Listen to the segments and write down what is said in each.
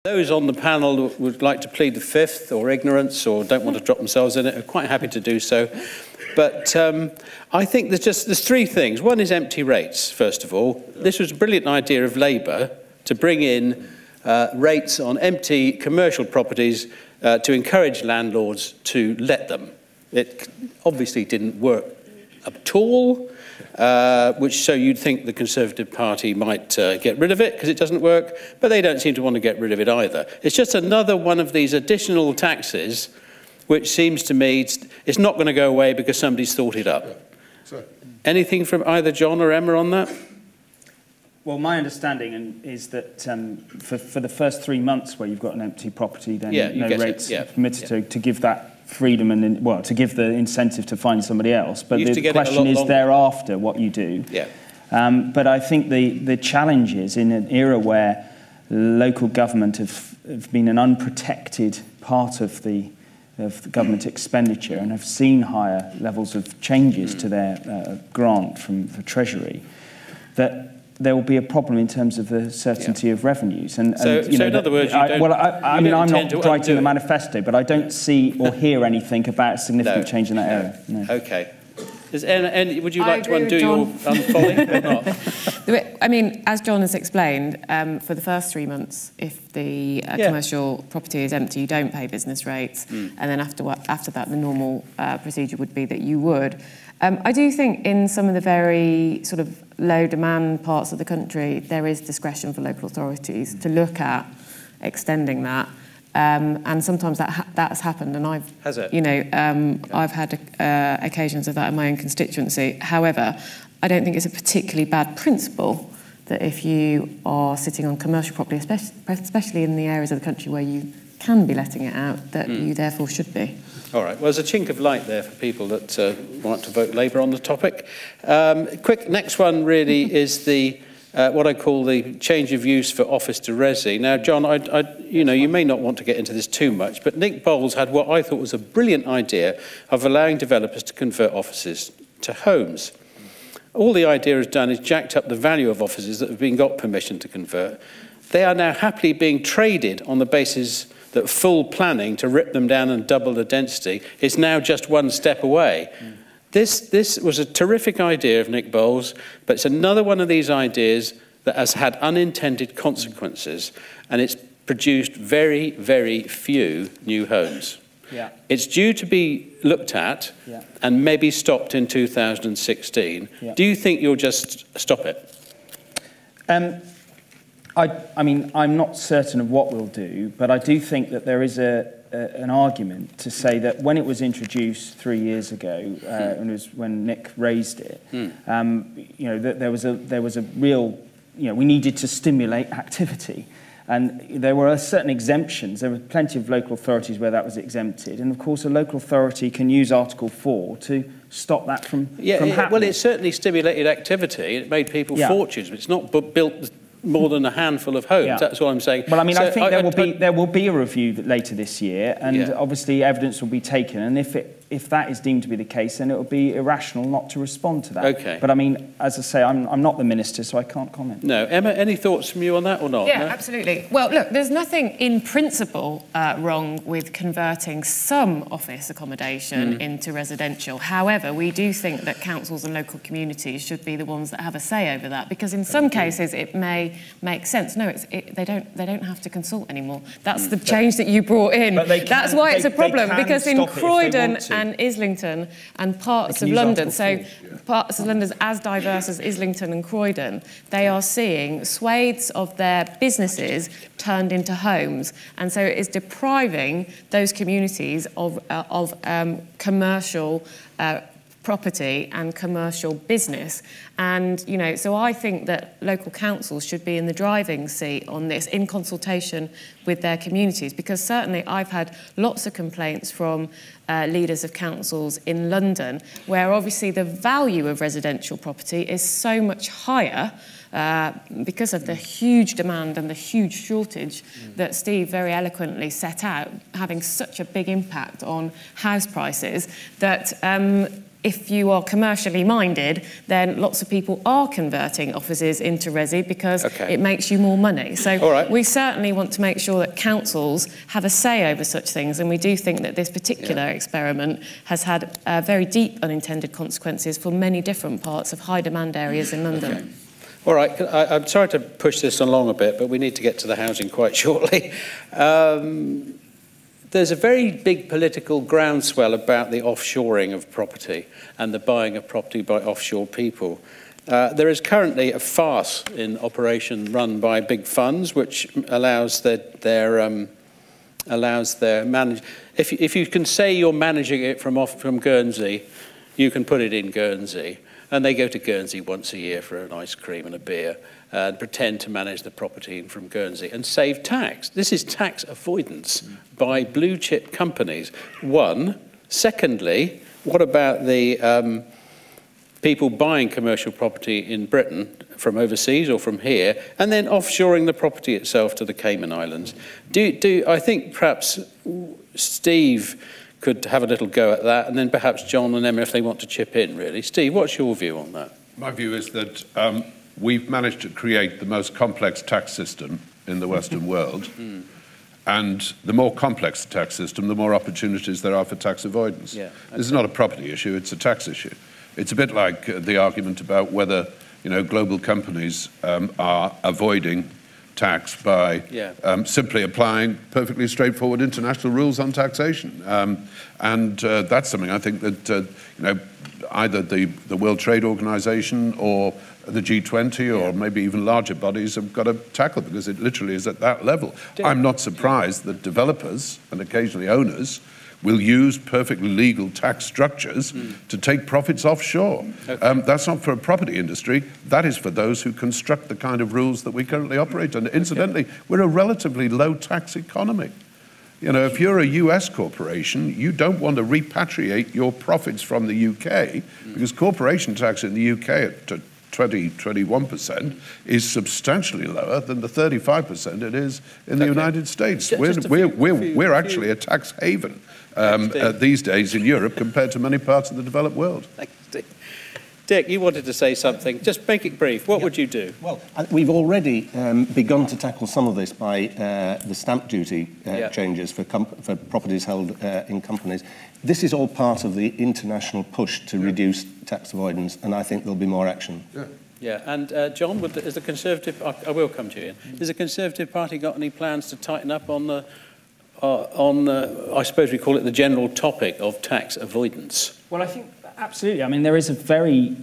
Those on the panel that would like to plead the fifth or ignorance or don't want to drop themselves in it are quite happy to do so. But I think there's three things. One is empty rates, first of all. This was a brilliant idea of Labour to bring in rates on empty commercial properties to encourage landlords to let them. It obviously didn't work at all, so you'd think the Conservative Party might get rid of it because it doesn't work, but they don't seem to want to get rid of it either. It's just another one of these additional taxes which seems to me it's not going to go away because somebody's thought it up. Anything from either John or Emma on that? Well, my understanding is that for the first 3 months where you've got an empty property, then no rates are permitted to give that freedom and, well, to give the incentive to find somebody else. But the question is thereafter what you do. Yeah. But I think the challenge is in an era where local government have been an unprotected part of the government expenditure and have seen higher levels of changes to their grant from the Treasury, that there will be a problem in terms of the certainty of revenues. So in other words, I'm not writing the manifesto, but I don't see or hear anything about a significant change in that area. No. Okay. Would you like to undo your unfolling or not? I mean, as John has explained, for the first 3 months, if the commercial property is empty, you don't pay business rates, and then after that, the normal procedure would be that you would. I do think in some of the very sort of low-demand parts of the country, there is discretion for local authorities to look at extending that. And sometimes that's happened, and I've had occasions of that in my own constituency. However, I don't think it's a particularly bad principle that if you are sitting on commercial property, especially in the areas of the country where you can be letting it out, that you therefore should be. All right. Well, there's a chink of light there for people that want to vote Labour on the topic. Next one really is the what I call the change of use for office to resi. Now, John, you may not want to get into this too much, but Nick Bowles had what I thought was a brilliant idea of allowing developers to convert offices to homes. All the idea has done is jacked up the value of offices that have got permission to convert. They are now happily being traded on the basis that full planning to rip them down and double the density is now just one step away. This was a terrific idea of Nick Bowles, but it's another one of these ideas that has had unintended consequences, and it's produced very, very few new homes. Yeah. It's due to be looked at and maybe stopped in 2016. Yeah. Do you think you'll just stop it? I mean, I'm not certain of what we'll do, but I do think that there is an argument to say that when it was introduced 3 years ago, and it was when Nick raised it, that there was a real, we needed to stimulate activity. And there were certain exemptions. There were plenty of local authorities where that was exempted. And, of course, a local authority can use Article 4 to stop that from happening. Well, it certainly stimulated activity. It made people fortunes, but it's not built more than a handful of homes. That's what I'm saying. Well, I mean, I think there will be a review later this year, and obviously evidence will be taken. And if that is deemed to be the case, then it will be irrational not to respond to that. Okay. But I mean, as I say, I'm not the minister, so I can't comment. No, Emma, any thoughts from you on that or not? Yeah, no? Absolutely. Well, look, there's nothing in principle wrong with converting some office accommodation into residential. However, we do think that councils and local communities should be the ones that have a say over that, because in some cases it may make sense. No, they don't have to consult anymore. That's the change that you brought in. That's why it's a problem, because in Croydon and Islington and parts of London, parts of London as diverse as Islington and Croydon, they are seeing swathes of their businesses turned into homes, and so it is depriving those communities of commercial property and commercial business. And, so I think that local councils should be in the driving seat on this in consultation with their communities, because certainly I've had lots of complaints from leaders of councils in London where obviously the value of residential property is so much higher because of the huge demand and the huge shortage that Steve very eloquently set out, having such a big impact on house prices, that if you are commercially minded, then lots of people are converting offices into resi because it makes you more money. So we certainly want to make sure that councils have a say over such things, and we do think that this particular experiment has had very deep unintended consequences for many different parts of high-demand areas in London. Okay. All right, I'm sorry to push this along a bit, but we need to get to the housing quite shortly. There's a very big political groundswell about the offshoring of property and the buying of property by offshore people. There is currently a farce in operation run by big funds, which allows their manage. If you can say you're managing it from Guernsey, you can put it in Guernsey, and they go to Guernsey once a year for an ice cream and a beer, and pretend to manage the property from Guernsey and save tax. This is tax avoidance by blue chip companies. One. Secondly, what about the people buying commercial property in Britain from overseas or from here, and then offshoring the property itself to the Cayman Islands? I think perhaps Steve could have a little go at that, and then perhaps John and Emma if they want to chip in, really. Steve, what's your view on that? My view is that we've managed to create the most complex tax system in the Western world. And the more complex the tax system, the more opportunities there are for tax avoidance. This is not a property issue, it's a tax issue. It's a bit like the argument about whether global companies are avoiding tax by simply applying perfectly straightforward international rules on taxation. And that's something I think that either the World Trade Organization or the G20 or maybe even larger bodies have got to tackle, because it literally is at that level. I'm not surprised that developers and occasionally owners will use perfectly legal tax structures to take profits offshore. That's not for a property industry. That is for those who construct the kind of rules that we currently operate under. Incidentally, we're a relatively low tax economy. If you're a US corporation, you don't want to repatriate your profits from the UK because corporation tax in the UK at 21% is substantially lower than the 35% it is in the United States. We're actually a tax haven these days in Europe compared to many parts of the developed world. Dick, you wanted to say something. Just make it brief. What would you do? Well, we've already begun to tackle some of this by the stamp duty changes for properties held in companies. This is all part of the international push to reduce tax avoidance, and I think there'll be more action. And John, is the Conservative... I will come to you, Ian. Has the Conservative Party got any plans to tighten up on the, I suppose we call it the general topic of tax avoidance? Well, I think absolutely. I mean, there is a very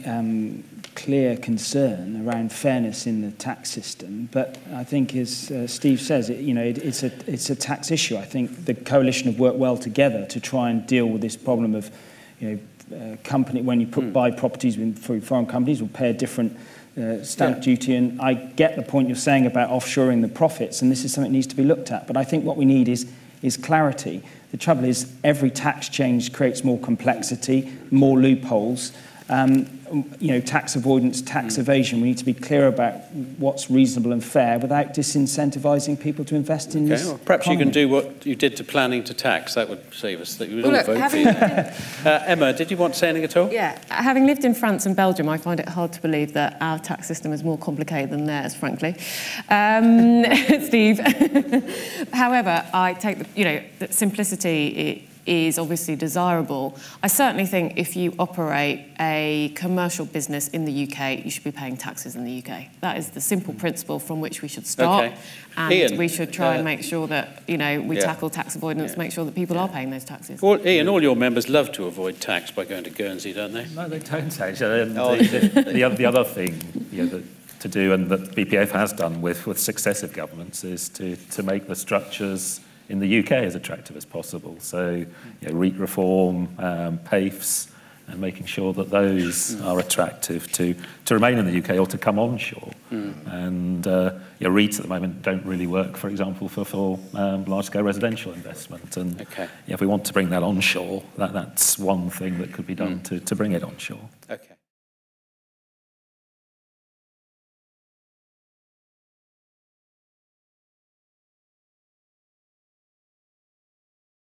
clear concern around fairness in the tax system, but I think, as Steve says, it's a tax issue. I think the coalition have worked well together to try and deal with this problem of, company when you buy properties through foreign companies will pay a different stamp duty. And I get the point you're saying about offshoring the profits, and this is something that needs to be looked at. But I think what we need is clarity. The trouble is every tax change creates more complexity, more loopholes. Tax avoidance, tax evasion. We need to be clear about what's reasonable and fair without disincentivizing people to invest in this. Well, perhaps economy. You can do what you did to planning to tax. That would save us. That you would all vote for you. Emma, did you want to say anything at all? Yeah, having lived in France and Belgium, I find it hard to believe that our tax system is more complicated than theirs, frankly. Steve. However, I take that simplicity is obviously desirable. I certainly think if you operate a commercial business in the UK, you should be paying taxes in the UK. That is the simple principle from which we should start. And Ian, we should try and make sure that, we tackle tax avoidance, make sure that people are paying those taxes. Well, Ian, all your members love to avoid tax by going to Guernsey, don't they? No, they don't, actually. The other thing to do, and that BPF has done with successive governments, is to make the structures in the UK as attractive as possible. So, REIT reform, PAFEs, and making sure that those are attractive to remain in the UK or to come onshore. And REITs at the moment don't really work, for example, for large-scale residential investment. And if we want to bring that onshore, that's one thing that could be done to bring it onshore. Okay.